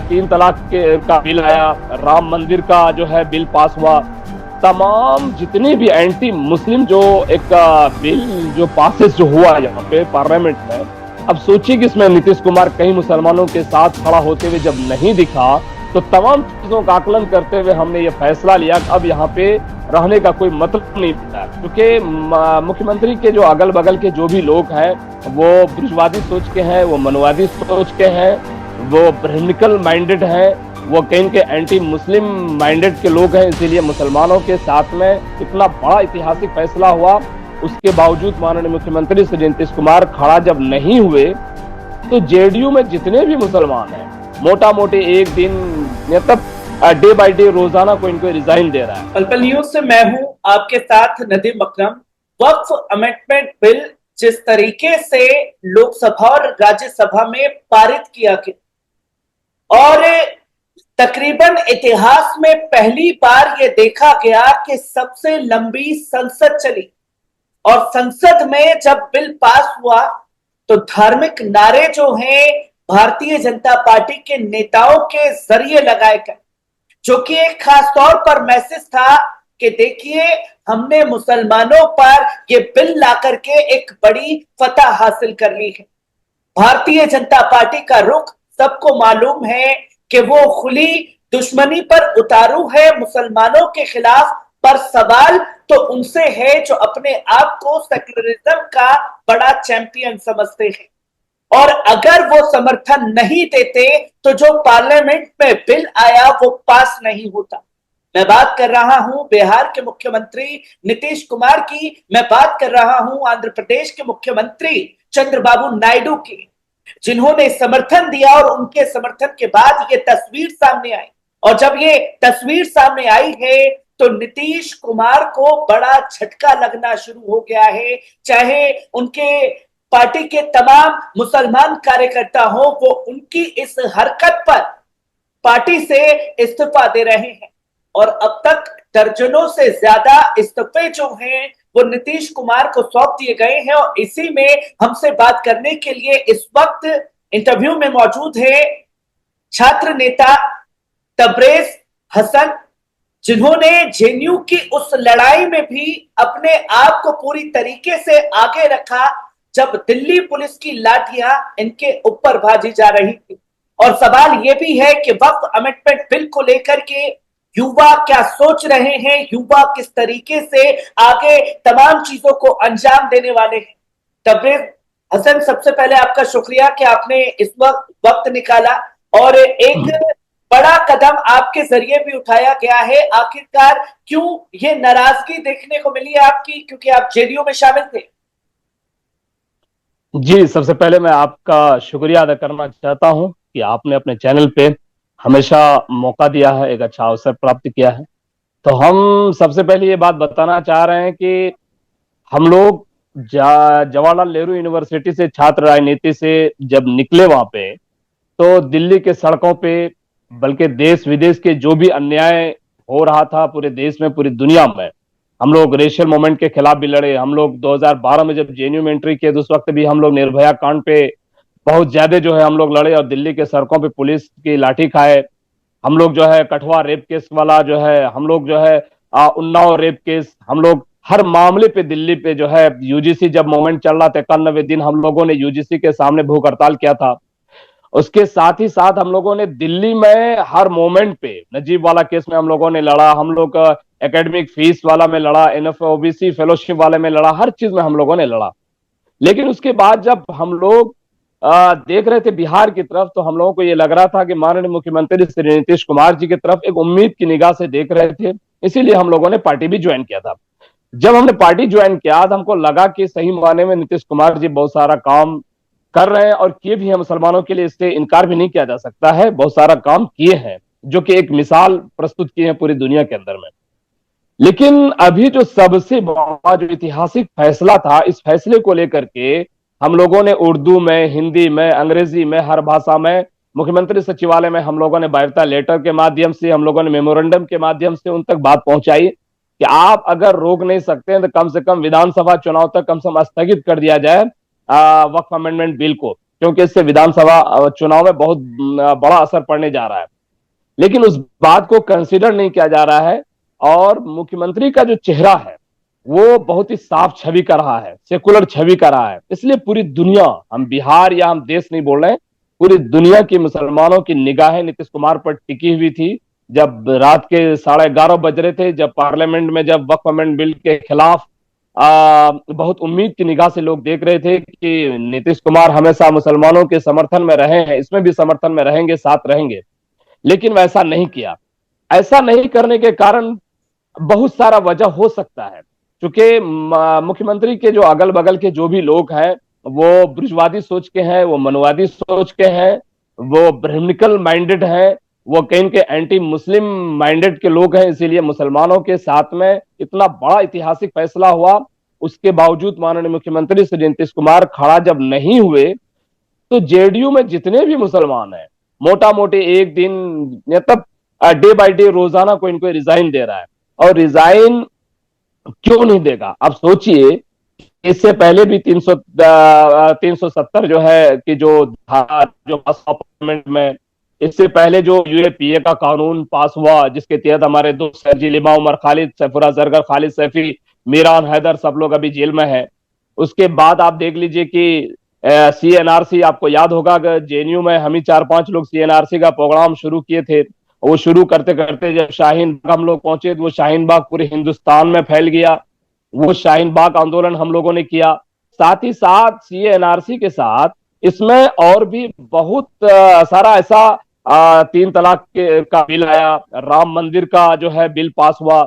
तीन तलाक का बिल आया, राम मंदिर का जो है बिल पास हुआ, तमाम जितने भी एंटी मुस्लिम जो एक बिल जो पासेस जो हुआ यहाँ पे पार्लियामेंट में। अब सोचिए कि इसमें नीतीश कुमार कई मुसलमानों के साथ खड़ा होते हुए जब नहीं दिखा, तो तमाम चीजों का आकलन करते हुए हमने ये फैसला लिया कि अब यहाँ पे रहने का कोई मतलब नहीं था, क्योंकि मुख्यमंत्री के जो अगल बगल के जो भी लोग हैं वो ब्रिजवादी सोच के हैं, वो मनवादी सोच के हैं, वो ब्रह्मनिकल माइंडेड है, वो कहीं के एंटी मुस्लिम माइंडेड के लोग हैं। इसीलिए मुसलमानों के साथ में इतना बड़ा ऐतिहासिक फैसला हुआ, उसके बावजूद माननीय मुख्यमंत्री श्री नीतीश कुमार खड़ा जब नहीं हुए, तो जेडीयू में जितने भी मुसलमान हैं मोटा मोटी एक दिन मतलब डे बाय डे रोजाना कोई इनको रिजाइन दे रहा है। पल न्यूज से मैं हूं आपके साथ नदीम अकरम। वक्फ अमेंडमेंट बिल जिस तरीके से लोकसभा और राज्यसभा में पारित किया गया और तकरीबन इतिहास में पहली बार यह देखा गया कि सबसे लंबी संसद चली और संसद में जब बिल पास हुआ तो धार्मिक नारे जो हैं भारतीय जनता पार्टी के नेताओं के जरिए लगाए गए, जो कि एक खास तौर पर मैसेज था कि देखिए हमने मुसलमानों पर यह बिल ला करके एक बड़ी फतह हासिल कर ली है। भारतीय जनता पार्टी का रुख सबको मालूम है कि वो खुली दुश्मनी पर उतारू है मुसलमानों के खिलाफ, पर सवाल तो उनसे है जो अपने आप को सेक्युलरिज्म का बड़ा चैंपियन समझते हैं। और अगर वो समर्थन नहीं देते तो जो पार्लियामेंट में बिल आया वो पास नहीं होता। मैं बात कर रहा हूं बिहार के मुख्यमंत्री नीतीश कुमार की, मैं बात कर रहा हूं आंध्र प्रदेश के मुख्यमंत्री चंद्रबाबू नायडू की, जिन्होंने समर्थन दिया और उनके समर्थन के बाद ये तस्वीर सामने आई। और जब ये तस्वीर सामने आई है तो नीतीश कुमार को बड़ा झटका लगना शुरू हो गया है। चाहे उनके पार्टी के तमाम मुसलमान कार्यकर्ता हो, वो उनकी इस हरकत पर पार्टी से इस्तीफा दे रहे हैं और अब तक दर्जनों से ज्यादा इस्तीफे जो हैं वो नीतीश कुमार को सौंप दिए गए हैं। और इसी में हमसे बात करने के लिए इस वक्त इंटरव्यू में मौजूद है छात्र नेता तबरेज हसन, जिन्होंने जेएनयू की उस लड़ाई में भी अपने आप को पूरी तरीके से आगे रखा जब दिल्ली पुलिस की लाठियां इनके ऊपर भाजी जा रही थी। और सवाल यह भी है कि वक्फ अमेंडमेंट बिल को लेकर के युवा क्या सोच रहे हैं, युवा किस तरीके से आगे तमाम चीजों को अंजाम देने वाले हैं। तबरेज हसन, सबसे पहले आपका शुक्रिया कि आपने इस वक्त निकाला और एक बड़ा कदम आपके जरिए भी उठाया गया है। आखिरकार क्यों ये नाराजगी देखने को मिली है आपकी, क्योंकि आप जेडीयू में शामिल थे? जी, सबसे पहले मैं आपका शुक्रिया अदा करना चाहता हूं कि आपने अपने चैनल पे हमेशा मौका दिया है, एक अच्छा अवसर प्राप्त किया है। तो हम सबसे पहले ये बात बताना चाह रहे हैं कि हम लोग जवाहरलाल नेहरू यूनिवर्सिटी से छात्र राजनीति से जब निकले वहां पे, तो दिल्ली के सड़कों पे बल्कि देश विदेश के जो भी अन्याय हो रहा था पूरे देश में, पूरी दुनिया में, हम लोग रेशियल मूवमेंट के खिलाफ भी लड़े। हम लोग 2012 में जब जेएनयू में एंट्री किए तो उस वक्त भी हम लोग निर्भया कांड पे बहुत ज्यादा जो है हम लोग लड़े और दिल्ली के सड़कों पे पुलिस की लाठी खाए। हम लोग जो है कठुआ रेप केस वाला जो है, हम लोग जो है उन्नाव रेप केस, हम लोग हर मामले पे दिल्ली पे जो है यूजीसी जब मूवमेंट चल रहा था 91 दिन हम लोगों ने यूजीसी के सामने भूख हड़ताल किया था। उसके साथ ही साथ हम लोगों ने दिल्ली में हर मोमेंट पे नजीब वाला केस में हम लोगों ने लड़ा, हम लोग एकेडमिक फीस वाला में लड़ा, एनएफ ओबीसी फेलोशिप वाले में लड़ा, हर चीज में हम लोगों ने लड़ा। लेकिन उसके बाद जब हम लोग देख रहे थे बिहार की तरफ, तो हम लोगों को ये लग रहा था कि माननीय मुख्यमंत्री श्री नीतीश कुमार जी की तरफ एक उम्मीद की निगाह से देख रहे थे। इसीलिए हम लोगों ने पार्टी भी ज्वाइन किया था। जब हमने पार्टी ज्वाइन किया तो हमको लगा कि सही मायने में नीतीश कुमार जी बहुत सारा काम कर रहे हैं और किए भी हैं, मुसलमानों के लिए इससे इनकार भी नहीं किया जा सकता है। बहुत सारा काम किए हैं जो कि एक मिसाल प्रस्तुत किए हैं पूरी दुनिया के अंदर में। लेकिन अभी जो सबसे बड़ा जो ऐतिहासिक फैसला था, इस फैसले को लेकर के हम लोगों ने उर्दू में, हिंदी में, अंग्रेजी में, हर भाषा में मुख्यमंत्री सचिवालय में हम लोगों ने वार्ता लेटर के माध्यम से, हम लोगों ने मेमोरेंडम के माध्यम से उन तक बात पहुंचाई कि आप अगर रोक नहीं सकते हैं तो कम से कम विधानसभा चुनाव तक कम से कम स्थगित कर दिया जाए वक्फ अमेंडमेंट बिल को, क्योंकि इससे विधानसभा चुनाव में बहुत बड़ा असर पड़ने जा रहा है। लेकिन उस बात को कंसिडर नहीं किया जा रहा है और मुख्यमंत्री का जो चेहरा है वो बहुत ही साफ छवि का रहा है, सेकुलर छवि का रहा है। इसलिए पूरी दुनिया, हम बिहार या हम देश नहीं बोल रहे हैं, पूरी दुनिया की मुसलमानों की निगाहें नीतीश कुमार पर टिकी हुई थी। जब रात के 11:30 बज रहे थे, जब पार्लियामेंट में जब वक्फ अमेंडमेंट बिल के खिलाफ बहुत उम्मीद की निगाह से लोग देख रहे थे कि नीतीश कुमार हमेशा मुसलमानों के समर्थन में रहे हैं, इसमें भी समर्थन में रहेंगे, साथ रहेंगे। लेकिन वैसा नहीं किया। ऐसा नहीं करने के कारण बहुत सारा वजह हो सकता है, क्योंकि मुख्यमंत्री के जो अगल बगल के जो भी लोग हैं वो ब्रिजवादी सोच के हैं, वो मनवादी सोच के हैं, वो ब्रह्मनिकल माइंडेड हैं, वो कहीं के एंटी मुस्लिम माइंडेड के लोग हैं। इसीलिए मुसलमानों के साथ में इतना बड़ा ऐतिहासिक फैसला हुआ, उसके बावजूद माननीय मुख्यमंत्री श्री नीतीश कुमार खड़ा जब नहीं हुए, तो जेडीयू में जितने भी मुसलमान हैं, मोटा मोटी एक दिन मतलब डे बाय डे रोजाना कोई इनको रिजाइन दे रहा है। और रिजाइन क्यों नहीं देगा? आप सोचिए, इससे पहले भी 370 जो है कि जो था, जो पार्लियामेंट में, इससे पहले जो यूएपीए का कानून पास हुआ जिसके तहत हमारे दो शर्जील इमाम उमर खालिद, सैफुरा जरगर, खालिद सैफी, मीरान हैदर सब लोग अभी जेल में है। उसके बाद आप देख लीजिए कि सीएनआरसी, आपको याद होगा कि जेएनयू में हम ही 4-5 लोग सीएनआरसी का प्रोग्राम शुरू किए थे। वो शुरू करते करते जब शाहीन बाग हम लोग पहुंचे तो वो शाहीन बाग पूरे हिंदुस्तान में फैल गया। वो शाहीन बाग आंदोलन हम लोगों ने किया। साथ ही साथ सीएनआरसी के साथ इसमें और भी बहुत सारा ऐसा 3 तलाक का बिल आया, राम मंदिर का जो है बिल पास हुआ।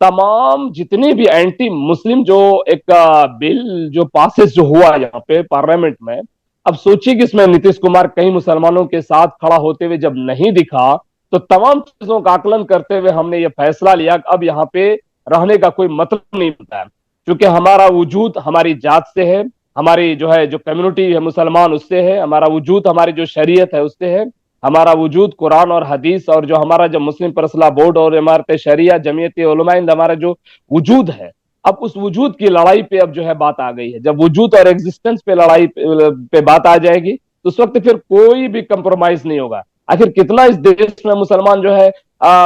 तमाम जितनी भी एंटी मुस्लिम जो एक बिल जो पासेस जो हुआ यहाँ पे पार्लियामेंट में, अब सोचिए कि इसमें नीतीश कुमार कई मुसलमानों के साथ खड़ा होते हुए जब नहीं दिखा, तो तमाम चीजों का आकलन करते हुए हमने ये फैसला लिया कि अब यहाँ पे रहने का कोई मतलब नहीं होता है, क्योंकि हमारा वजूद हमारी जात से है, हमारी जो है जो कम्युनिटी है मुसलमान उससे है, हमारा वजूद हमारी जो शरीयत है उससे है, हमारा वजूद कुरान और हदीस और जो हमारा जो मुस्लिम परसला बोर्ड और इमारत शरिया जमीयत उलमा हिंद हमारा जो वजूद है, अब उस वजूद की लड़ाई पे अब जो है बात आ गई है। जब वजूद और एग्जिस्टेंस पे लड़ाई पे बात आ जाएगी तो उस वक्त फिर कोई भी कंप्रोमाइज नहीं होगा। आखिर कितना इस देश में मुसलमान जो है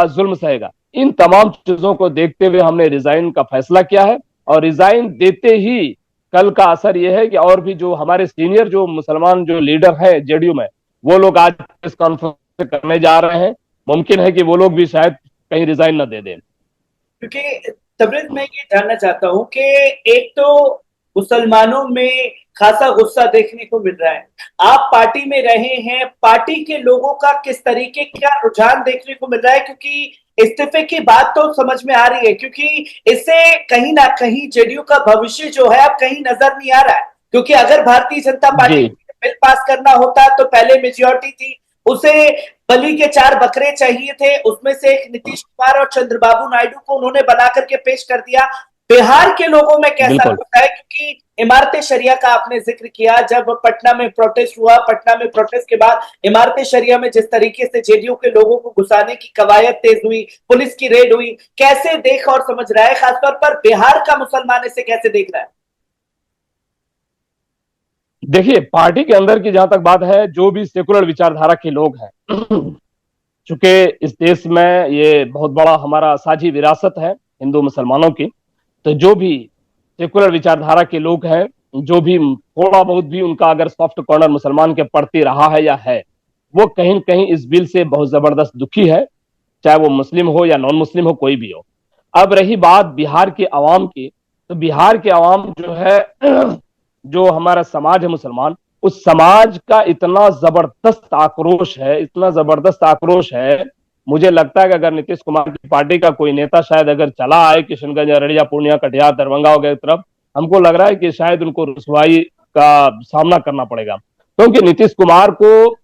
जुल्म सहेगा? इन तमाम चीजों को देखते हुए हमने रिजाइन का फैसला किया है। और रिजाइन देते ही कल का असर यह है कि और भी जो हमारे सीनियर जो मुसलमान जो लीडर है जेडीयू में, वो लोग आज प्रेस कॉन्फ्रेंस करने जा रहे हैं। मुमकिन है कि वो लोग भी शायद कहीं रिजाइन न दे दें। क्योंकि तबरेज, मैं ये जानना चाहता हूँ कि एक तो मुसलमानों में खासा गुस्सा देखने को मिल रहा है, आप पार्टी में रहे हैं, पार्टी के लोगों का किस तरीके का रुझान देखने को मिल रहा है? क्योंकि इस्तीफे की बात तो समझ में आ रही है, क्योंकि इससे कहीं ना कहीं जेडीयू का भविष्य जो है अब कहीं नजर नहीं आ रहा है। क्योंकि अगर Bharatiya Janata party bill pass करना होता तो पहले मेजोरिटी थी, उसे बलि के 4 बकरे चाहिए थे, उसमें से एक नीतीश कुमार और चंद्रबाबू नायडू को उन्होंने बना करके पेश कर दिया। बिहार के लोगों में कैसा होता है? क्योंकि इमारत शरिया का आपने जिक्र किया, जब पटना में प्रोटेस्ट हुआ, पटना में प्रोटेस्ट के बाद इमारत शरिया में जिस तरीके से जेडीयू के लोगों को घुसाने की कवायद तेज हुई, पुलिस की रेड हुई, कैसे देख और समझ रहा है? खासतौर पर बिहार का मुसलमान इसे कैसे देख रहा है? देखिए, पार्टी के अंदर की जहां तक बात है, जो भी सेकुलर विचारधारा के लोग हैं, चूंकि इस देश में ये बहुत बड़ा हमारा साझी विरासत है हिंदू मुसलमानों की, तो जो भी सेकुलर विचारधारा के लोग हैं, जो भी थोड़ा बहुत भी उनका अगर सॉफ्ट कॉर्नर मुसलमान के प्रति रहा है या है, वो कहीं न कहीं इस बिल से बहुत जबरदस्त दुखी है, चाहे वो मुस्लिम हो या नॉन मुस्लिम हो, कोई भी हो। अब रही बात बिहार के अवाम की, तो बिहार के अवाम जो है, जो हमारा समाज है मुसलमान, उस समाज का इतना जबरदस्त आक्रोश है, इतना जबरदस्त आक्रोश है, मुझे लगता है कि अगर नीतीश कुमार की पार्टी का कोई नेता शायद अगर चला आए किशनगंज, अररिया, पूर्णिया, कटिहार, दरभंगा वगैरह तरफ, हमको लग रहा है कि शायद उनको रुसवाई का सामना करना पड़ेगा। क्योंकि नीतीश कुमार को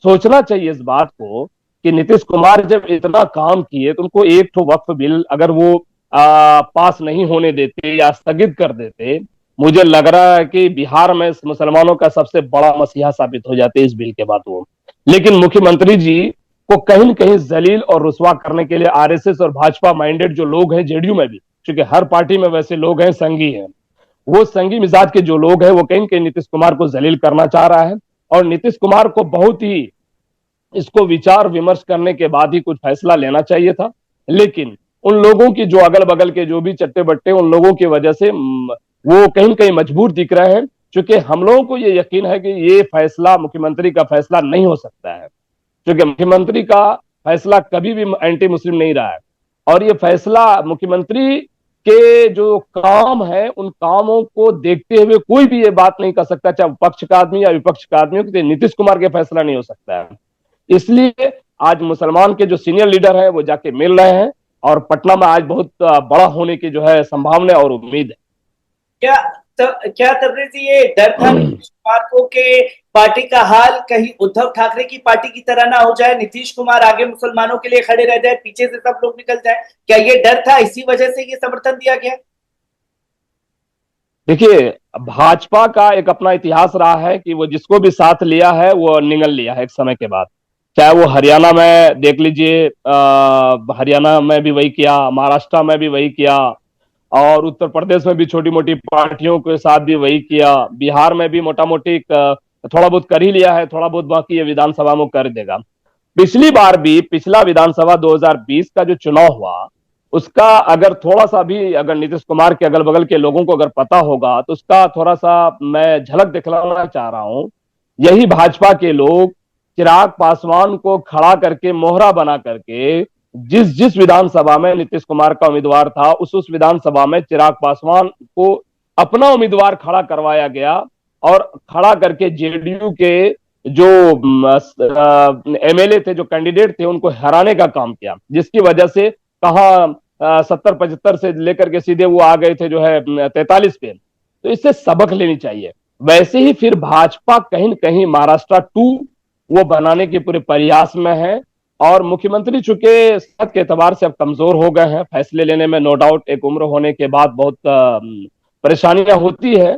सोचना चाहिए इस बात को कि नीतीश कुमार जब इतना काम किए तो उनको एक तो वक्फ बिल अगर वो पास नहीं होने देते या स्थगित कर देते, मुझे लग रहा है कि बिहार में मुसलमानों का सबसे बड़ा मसीहा साबित हो जाते इस बिल के बाद वो। लेकिन मुख्यमंत्री जी को कहीं न कहीं जलील और रुसवा करने के लिए आरएसएस और भाजपा माइंडेड जो लोग हैं जेडीयू में भी, क्योंकि हर पार्टी में वैसे लोग हैं, संघी हैं, वो संघी मिजाज के जो लोग हैं, वो कहीं न कहीं नीतीश कुमार को जलील करना चाह रहा है और नीतीश कुमार को बहुत ही इसको विचार विमर्श करने के बाद ही कुछ फैसला लेना चाहिए था। लेकिन उन लोगों की जो अगल बगल के जो भी चट्टे बट्टे, उन लोगों की वजह से वो कहीं न कहीं मजबूर दिख रहे हैं। क्योंकि हम लोगों को ये यकीन है कि ये फैसला मुख्यमंत्री का फैसला नहीं हो सकता है, क्योंकि मुख्यमंत्री का फैसला कभी भी एंटी मुस्लिम नहीं रहा है। और ये फैसला मुख्यमंत्री के जो काम है, उन कामों को देखते हुए कोई भी ये बात नहीं कर सकता, चाहे पक्ष का आदमी या विपक्ष का आदमी हो, कि नीतीश कुमार के फैसला नहीं हो सकता है। इसलिए आज मुसलमान के जो सीनियर लीडर है वो जाके मिल रहे हैं, और पटना में आज बहुत बड़ा होने की जो है संभावना और उम्मीद है। क्या क्या तबरेज जी, ये डर था नीतीश कुमार को कि पार्टी का हाल कहीं उद्धव ठाकरे की पार्टी की तरह ना हो जाए, नीतीश कुमार आगे मुसलमानों के लिए खड़े रह जाए, पीछे से सब लोग निकल जाए? क्या ये डर था, इसी वजह से ये समर्थन दिया गया? देखिए, भाजपा का एक अपना इतिहास रहा है कि वो जिसको भी साथ लिया है वो निगल लिया है एक समय के बाद। चाहे वो हरियाणा में देख लीजिए, हरियाणा में भी वही किया, महाराष्ट्र में भी वही किया, और उत्तर प्रदेश में भी छोटी मोटी पार्टियों के साथ भी वही किया, बिहार में भी मोटा मोटी थोड़ा बहुत कर ही लिया है, थोड़ा बहुत बाकी ये विधानसभा में कर देगा। पिछली बार भी, पिछला विधानसभा 2020 का जो चुनाव हुआ, उसका अगर थोड़ा सा भी अगर नीतीश कुमार के अगल बगल के लोगों को अगर पता होगा, तो उसका थोड़ा सा मैं झलक दिखलाना चाह रहा हूं। यही भाजपा के लोग चिराग पासवान को खड़ा करके, मोहरा बना करके, जिस जिस विधानसभा में नीतीश कुमार का उम्मीदवार था, उस विधानसभा में चिराग पासवान को अपना उम्मीदवार खड़ा करवाया गया, और खड़ा करके जेडीयू के जो एमएलए थे, जो कैंडिडेट थे, उनको हराने का काम किया, जिसकी वजह से कहा 70-75 से लेकर के सीधे वो आ गए थे जो है 43 पे। तो इससे सबक लेनी चाहिए। वैसे ही फिर भाजपा कहीं न कहीं महाराष्ट्र 2 वो बनाने के पूरे प्रयास में है, और मुख्यमंत्री चूंकि सेहत के एतबार से अब कमजोर हो गए हैं, फैसले लेने में नो डाउट एक उम्र होने के बाद बहुत परेशानियां होती है,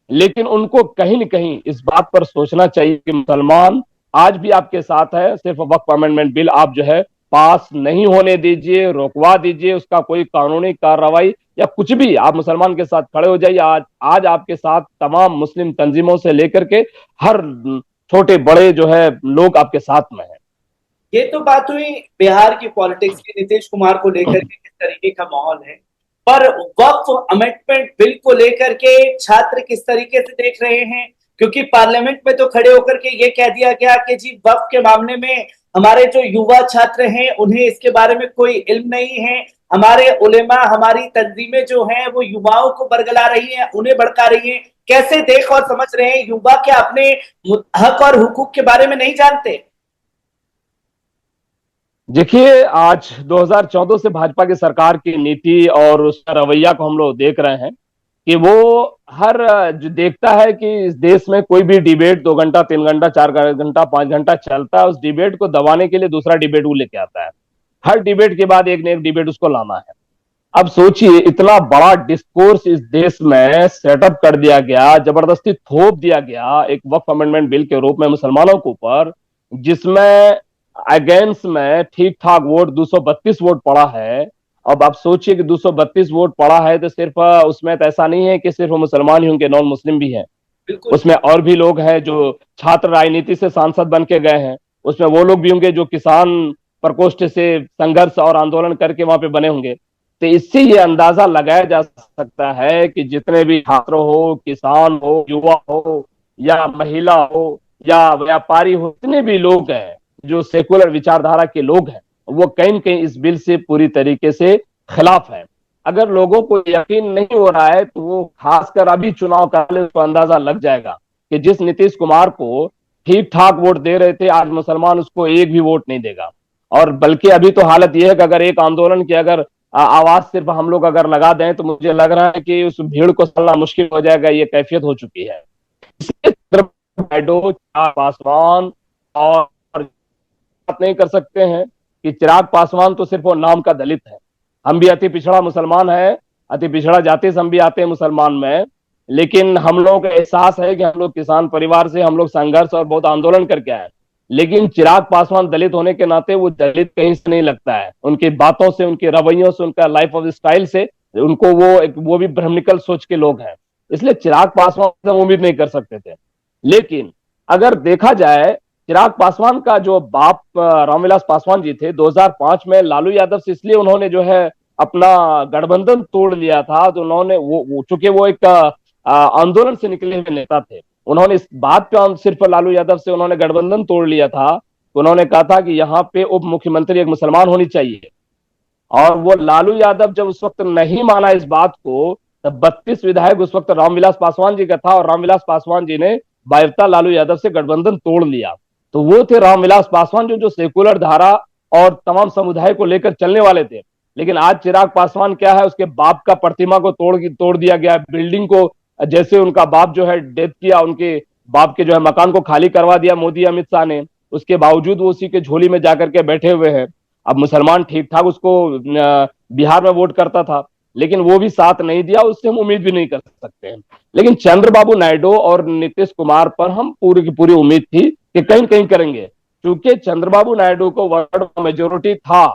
लेकिन उनको कहीं न कहीं इस बात पर सोचना चाहिए कि मुसलमान आज भी आपके साथ है। सिर्फ वक्फ अमेंडमेंट बिल आप जो है पास नहीं होने दीजिए, रोकवा दीजिए, उसका कोई कानूनी कार्रवाई या कुछ भी, आप मुसलमान के साथ खड़े हो जाइए। आज आज आपके साथ तमाम मुस्लिम तंजीमों से लेकर के हर छोटे बड़े जो है लोग आपके साथ में है। ये तो बात हुई बिहार की पॉलिटिक्स की, नीतीश कुमार को लेकर के किस तरीके का माहौल है। पर वक्फ अमेंडमेंट बिल को लेकर के छात्र किस तरीके से देख रहे हैं? क्योंकि पार्लियामेंट में तो खड़े होकर के ये कह दिया गया कि जी वक्फ के मामले में हमारे जो युवा छात्र हैं उन्हें इसके बारे में कोई इल्म नहीं है, हमारे उलेमा, हमारी तंजीमें जो हैं वो युवाओं को बरगला रही हैं, उन्हें भड़का रही हैं। कैसे देख और समझ रहे हैं? युवा क्या अपने हक और हुकूक के बारे में नहीं जानते? देखिए, आज 2014 से भाजपा की सरकार की नीति और उसका रवैया को हम लोग देख रहे हैं कि वो हर जो देखता है कि इस देश में कोई भी डिबेट 2 घंटा, 3 घंटा, 4 घंटा, 5 घंटा चलता है, उस डिबेट को दबाने के लिए दूसरा डिबेट वो लेके आता है। हर डिबेट के बाद एक न एक डिबेट उसको लाना है। अब सोचिए, इतना बड़ा डिस्कोर्स इस देश में सेटअप कर दिया गया, जबरदस्ती थोप दिया गया एक वक्फ अमेंडमेंट बिल के रूप में मुसलमानों के ऊपर, जिसमें अगेंस्ट में ठीक ठाक वोट 232 वोट पड़ा है। अब आप सोचिए कि 232 वोट पड़ा है, तो सिर्फ उसमें तो ऐसा नहीं है कि सिर्फ मुसलमान ही होंगे, नॉन मुस्लिम भी हैं, उसमें और भी लोग हैं जो छात्र राजनीति से सांसद बन के गए हैं, उसमें वो लोग भी होंगे जो किसान प्रकोष्ठ से संघर्ष और आंदोलन करके वहां पे बने होंगे। तो इससे ये अंदाजा लगाया जा सकता है कि जितने भी छात्र हो, किसान हो, युवा हो, या महिला हो, या व्यापारी हो, जितने भी लोग हैं जो सेकुलर विचारधारा के लोग हैं, वो कहीं न कहीं इस बिल से पूरी तरीके से खिलाफ है। अगर लोगों को यकीन नहीं हो रहा है, तो वो खासकर अभी चुनाव काल को अंदाजा लग जाएगा कि जिस नीतीश कुमार को ठीक ठाक वोट दे रहे थे, आज मुसलमान उसको एक भी वोट नहीं देगा। और बल्कि अभी तो हालत यह है कि अगर एक आंदोलन की अगर आवाज सिर्फ हम लोग अगर लगा दें, तो मुझे लग रहा है कि उस भीड़ को संभालना मुश्किल हो जाएगा, ये कैफियत हो चुकी है। पासवान और बात नहीं कर सकते हैं कि चिराग पासवान तो सिर्फ वो नाम का दलित है। हम भी अति पिछड़ा मुसलमान है, अति पिछड़ा जाति से हम भी आते हैं मुसलमान में, लेकिन हम लोगों का एहसास है कि हम लोग किसान परिवार से, हम लोग संघर्ष और बहुत आंदोलन करके आए। लेकिन चिराग पासवान दलित होने के नाते वो दलित कहीं से नहीं लगता है, उनकी बातों से, उनके रवैयों से, उनका लाइफ ऑफ स्टाइल से उनको वो भी ब्राह्मणिकल सोच के लोग हैं। इसलिए चिराग पासवान से हम उम्मीद नहीं कर सकते थे। लेकिन अगर देखा जाए, चिराग पासवान का जो बाप रामविलास पासवान जी थे, 2005 में लालू यादव से इसलिए उन्होंने जो है अपना गठबंधन तोड़ लिया था। तो उन्होंने वो चूंकि वो एक आंदोलन से निकले हुए नेता थे, उन्होंने इस बात पे सिर्फ लालू यादव से उन्होंने गठबंधन तोड़ लिया था। तो उन्होंने कहा था कि यहाँ पे उप मुख्यमंत्री एक मुसलमान होनी चाहिए। और वो लालू यादव जब उस वक्त नहीं माना इस बात को, तब 32 विधायक उस वक्त रामविलास पासवान जी का था, और रामविलास पासवान जी ने बायरता लालू यादव से गठबंधन तोड़ लिया। तो वो थे रामविलास पासवान जो सेकुलर धारा और तमाम समुदाय को लेकर चलने वाले थे। लेकिन आज चिराग पासवान क्या है, उसके बाप का प्रतिमा को तोड़ दिया गया, बिल्डिंग को, जैसे उनका बाप जो है डेथ किया, उनके बाप के जो है मकान को खाली करवा दिया मोदी अमित शाह ने, उसके बावजूद वो उसी के झोली में जाकर के बैठे हुए हैं। अब मुसलमान ठीक ठाक उसको बिहार में वोट करता था, लेकिन वो भी साथ नहीं दिया, उससे हम उम्मीद भी नहीं कर सकते हैं। लेकिन चंद्रबाबू नायडू और नीतीश कुमार पर हम पूरी की पूरी उम्मीद थी कि कहीं कहीं करेंगे, क्योंकि चंद्रबाबू नायडू को वर्ड मेजोरिटी था।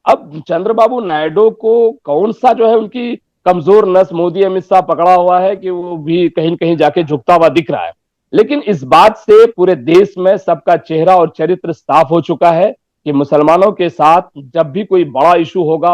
अब चंद्रबाबू नायडू को कौन सा जो है उनकी कमजोर नस मोदी अमित शाह पकड़ा हुआ है कि वो भी कहीं कहीं जाके झुकता हुआ दिख रहा है। लेकिन इस बात से पूरे देश में सबका चेहरा और चरित्र साफ हो चुका है कि मुसलमानों के साथ जब भी कोई बड़ा इशू होगा,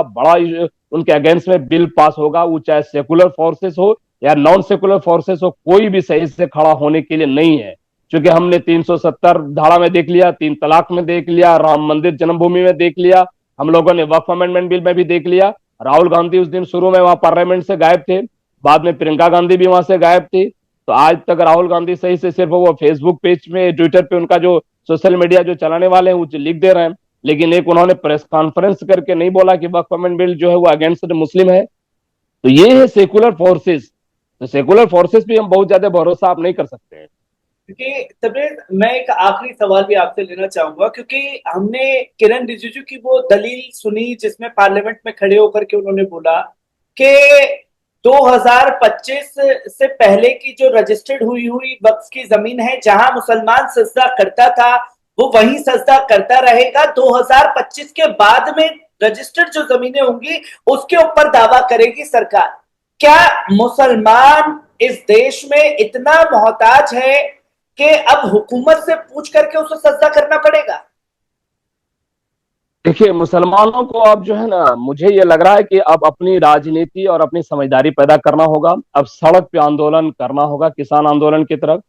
उनके अगेंस्ट में बिल पास होगा, वो चाहे सेकुलर फोर्सेस हो या नॉन सेकुलर फोर्सेस हो, कोई भी सही से खड़ा होने के लिए नहीं है। क्योंकि हमने 370 धारा में देख लिया, 3 तलाक में देख लिया, राम मंदिर जन्मभूमि में देख लिया, हम लोगों ने वक्फ अमेंडमेंट बिल में भी देख लिया। राहुल गांधी उस दिन शुरू में वहां पार्लियामेंट से गायब थे, बाद में प्रियंका गांधी भी वहां से गायब थी। तो आज तक राहुल गांधी सही से सिर्फ वो फेसबुक पेज में, ट्विटर पे उनका जो सोशल मीडिया जो चलाने वाले हैं वो लिख दे रहे हैं, लेकिन एक उन्होंने प्रेस कॉन्फ्रेंस करके नहीं बोला कि वक्फ अमेंडमेंट बिल जो है वो अगेंस्ट मुस्लिम है। तो ये है सेकुलर फोर्सेस। तो सेकुलर फोर्सेस भी हम बहुत ज्यादा भरोसा आप नहीं कर सकते हैं। क्योंकि तबरेज, मैं एक आखिरी सवाल भी आपसे लेना चाहूंगा, क्योंकि हमने किरण रिजिजू की वो दलील सुनी जिसमें पार्लियामेंट में खड़े होकर के उन्होंने बोला कि 2025 से पहले की जो रजिस्टर्ड हुई हुई वक्फ की जमीन है, जहां मुसलमान सजदा करता था वो वहीं सजदा करता रहेगा। 2025 के बाद में रजिस्टर्ड जो जमीनें होंगी उसके ऊपर दावा करेगी सरकार। क्या मुसलमान इस देश में इतना मोहताज है कि अब हुकूमत से पूछ करके उसे सजदा करना पड़ेगा? देखिए, मुसलमानों को अब जो है ना, मुझे ये लग रहा है कि अब अपनी राजनीति और अपनी समझदारी पैदा करना होगा। अब सड़क पे आंदोलन करना होगा, किसान आंदोलन की तरफ।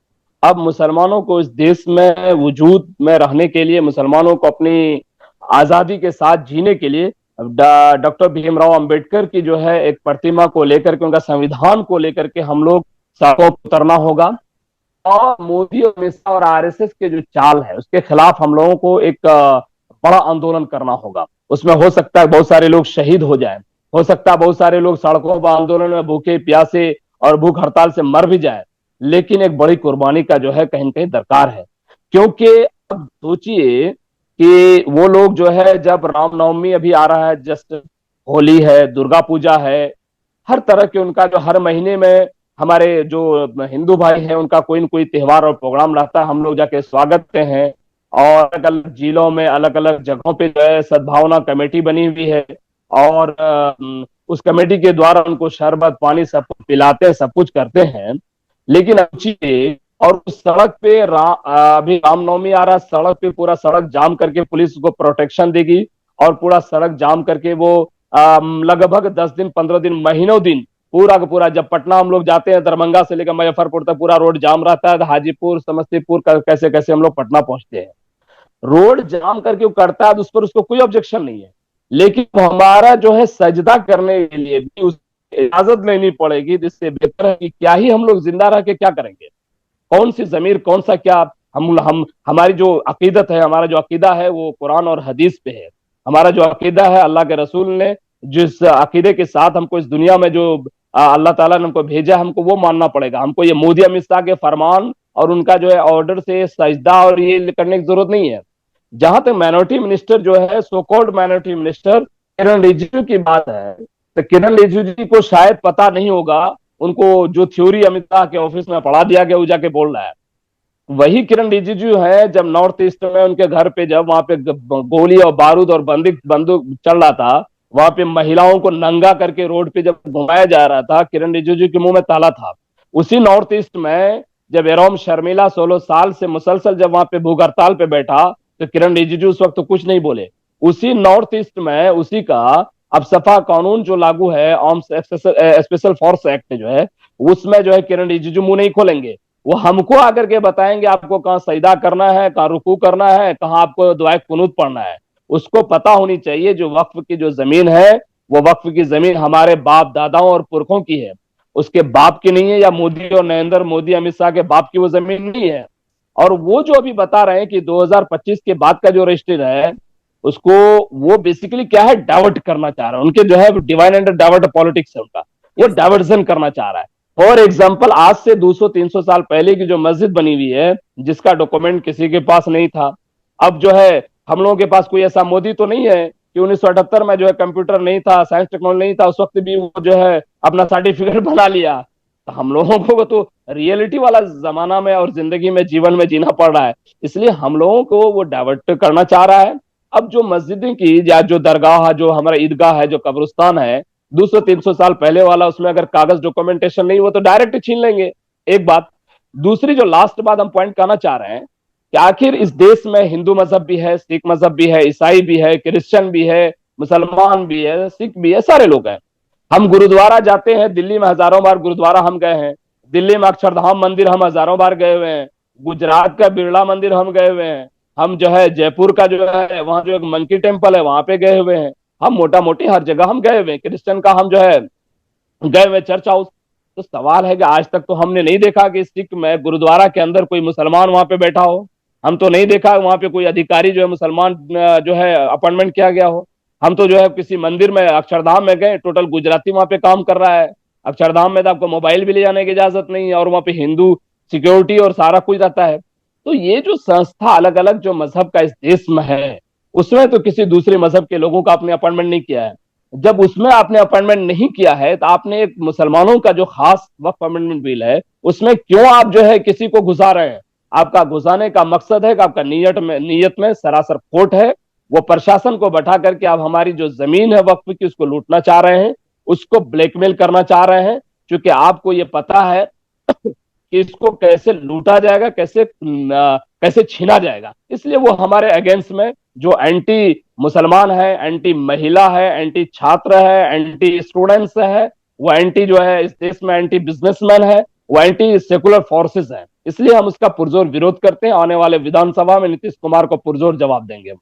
अब मुसलमानों को इस देश में वजूद में रहने के लिए, मुसलमानों को अपनी आजादी के साथ जीने के लिए डॉक्टर भीमराव अंबेडकर की जो है एक प्रतिमा को लेकर के, उनका संविधान को लेकर के हम लोग सड़कों पर उतरना होगा। और मोदी और अमित शाह और आरएसएस के जो चाल है उसके खिलाफ हम लोगों को एक बड़ा आंदोलन करना होगा। उसमें हो सकता है बहुत सारे लोग शहीद हो जाएं, हो सकता है बहुत सारे लोग सड़कों पर आंदोलन में भूखे प्यासे और भूख हड़ताल से मर भी जाए, लेकिन एक बड़ी कुर्बानी का जो है कहीं न कहीं दरकार है। क्योंकि अब सोचिए कि वो लोग जो है, जब रामनवमी अभी आ रहा है, जस्ट होली है, दुर्गा पूजा है, हर तरह के उनका जो हर महीने में हमारे जो हिंदू भाई हैं उनका कोई न कोई त्योहार और प्रोग्राम रहता है, हम लोग जाके स्वागत करते हैं। और अलग अलग जिलों में, अलग अलग जगहों पे जो है सद्भावना कमेटी बनी हुई है, और उस कमेटी के द्वारा उनको शरबत पानी सब कुछ पिलाते हैं, सब कुछ करते हैं। लेकिन सोचिए, और उस सड़क पे अभी रामनवमी आ रहा, सड़क पे पूरा सड़क जाम करके पुलिस को प्रोटेक्शन देगी, और पूरा सड़क जाम करके वो लगभग 10 दिन 15 दिन महीनों दिन पूरा का पूरा, जब पटना हम लोग जाते हैं दरभंगा से लेकर मुजफ्फरपुर तक पूरा रोड जाम रहता है, हाजीपुर समस्तीपुर कैसे कैसे हम लोग पटना पहुंचते हैं। रोड जाम करके वो करता है, उस पर उसको कोई ऑब्जेक्शन नहीं है। लेकिन हमारा जो है सजदा करने के लिए भी उस इजाजत लेनी पड़ेगी, जिससे बेहतर है कि क्या ही हम लोग जिंदा रह के क्या करेंगे, कौन सी जमीर, कौन सा क्या। हम हमारी जो अकीदत है, हमारा जो अकीदा है वो कुरान और हदीस पे है। हमारा जो अकीदा है, अल्लाह के रसूल ने जिस अकीदे के साथ हमको इस दुनिया में जो अल्लाह ताला ने हमको भेजा, हमको वो मानना पड़ेगा। हमको ये मोदी अमित शाह के फरमान और उनका जो है ऑर्डर से सजदा और ये करने की जरूरत नहीं है। जहां तक माइनॉरिटी मिनिस्टर जो है, सो कॉल्ड माइनॉरिटी मिनिस्टर किरण रिजिजू की बात है, तो किरण रिजिजू जी को शायद पता नहीं होगा, उनको जो थ्योरी अमित शाह के ऑफिस में पढ़ा दिया गया वो जाके बोल रहा है। वही किरण रिजिजू है, जब नॉर्थ ईस्ट में उनके घर पे, जब वहां पे गोली और बारूद और बंदूक चल रहा था, वहां पे महिलाओं को नंगा करके रोड पे जब घुमाया जा रहा था, किरण रिजिजू के मुंह में ताला था। उसी नॉर्थ ईस्ट में जब एरोम शर्मिला 16 साल से मुसलसल जब वहां पे भूख हड़ताल पे बैठा, तो किरण रिजिजू उस वक्त तो कुछ नहीं बोले। उसी नॉर्थ ईस्ट में उसी का अब सफा कानून जो लागू है, आर्म्स स्पेशल फोर्स एक्ट जो है, उसमें जो है किरण रिजिजू मुंह नहीं खोलेंगे। वो हमको आकर के बताएंगे आपको कहाँ सजदा करना है, कहाँ रुकू करना है, कहाँ आपको दुआए कुनूत पढ़ना है। उसको पता होनी चाहिए जो वक्फ की जो जमीन है, वो वक्फ की जमीन हमारे बाप दादाओं और पुरखों की है, उसके बाप की नहीं है, या मोदी और नरेंद्र मोदी अमित शाह के बाप की वो जमीन नहीं है। और वो जो अभी बता रहे हैं कि 2025 के बाद का जो रजिस्टर है, उसको वो बेसिकली क्या है, डाइवर्ट करना चाह रहा है। उनके जो है डिवाइड एंड डाइवर्ट पॉलिटिक्स है उनका, वो डाइवर्जन करना चाह रहा है। फॉर एग्जाम्पल, आज से 200-300 साल पहले की जो मस्जिद बनी हुई है, जिसका डॉक्यूमेंट किसी के पास नहीं था, अब जो है हम लोगों के पास कोई ऐसा मोदी तो नहीं है कि 1978 में जो है कंप्यूटर नहीं था, साइंस टेक्नोलॉजी नहीं था, उस वक्त भी वो जो है अपना सर्टिफिकेट बना लिया। तो हम लोगों को तो रियलिटी वाला जमाना में और जिंदगी में जीवन में जीना पड़ रहा है, इसलिए हम लोगों को वो डाइवर्ट करना चाह रहा है। अब जो मस्जिद की या जो दरगाह है, जो हमारा ईदगाह है, जो कब्रिस्तान है, 200-300 साल पहले वाला, उसमें अगर कागज डॉक्यूमेंटेशन नहीं वो तो डायरेक्ट छीन लेंगे। एक बात। दूसरी जो लास्ट बात हम पॉइंट करना चाह रहे हैं कि आखिर इस देश में हिंदू मजहब भी है, सिख मजहब भी है, ईसाई भी है, क्रिश्चियन भी है, मुसलमान भी है, सिख भी है, सारे लोग हैं। हम गुरुद्वारा जाते हैं, दिल्ली में हजारों बार गुरुद्वारा हम गए हैं, दिल्ली में अक्षरधाम मंदिर हम हजारों बार गए हुए हैं, गुजरात का बिरला मंदिर हम गए हुए हैं, हम जो है जयपुर का जो है वहां जो एक मंकी टेम्पल है वहां पे गए हुए हैं, हम मोटा मोटी हर जगह हम गए हुए हैं। क्रिश्चियन का हम जो है गए हुए चर्च हाउस। तो सवाल है कि आज तक तो हमने नहीं देखा कि सिख में गुरुद्वारा के अंदर कोई मुसलमान वहां पे बैठा हो। हम तो नहीं देखा वहां पे कोई अधिकारी जो है मुसलमान जो है अपॉइंटमेंट किया गया हो। हम तो जो है किसी मंदिर में अक्षरधाम में गए, टोटल गुजराती वहां पे काम कर रहा है। अक्षरधाम में तो आपको मोबाइल भी ले जाने की इजाजत नहीं है, और वहां पे हिंदू सिक्योरिटी और सारा कुछ रहता है। तो ये जो संस्था अलग अलग जो मजहब का इस देश में है, उसमें तो किसी दूसरे मजहब के लोगों का आपने अपॉइंटमेंट नहीं किया है। जब उसमें आपने अपॉइंटमेंट नहीं किया है, तो आपने एक मुसलमानों का जो खास वक्फ अमेंडमेंट बिल है, उसमें क्यों आप जो है किसी को घुसा रहे हैं? आपका घुसाने का मकसद है कि आपका नीयत में सरासर खोट है। वो प्रशासन को बैठा करके आप हमारी जो जमीन है वक्फ की, उसको लूटना चाह रहे हैं, उसको ब्लैकमेल करना चाह रहे हैं, क्योंकि आपको ये पता है कि इसको कैसे लूटा जाएगा, कैसे छीना जाएगा। इसलिए वो हमारे अगेंस्ट में जो एंटी मुसलमान है, एंटी महिला है, एंटी छात्र है, एंटी स्टूडेंट्स है, वो एंटी जो है इस देश में एंटी बिजनेसमैन है, वो एंटी सेकुलर फोर्सेस है। इसलिए हम उसका पुरजोर विरोध करते हैं। आने वाले विधानसभा में नीतीश कुमार को पुरजोर जवाब देंगे हम लोग।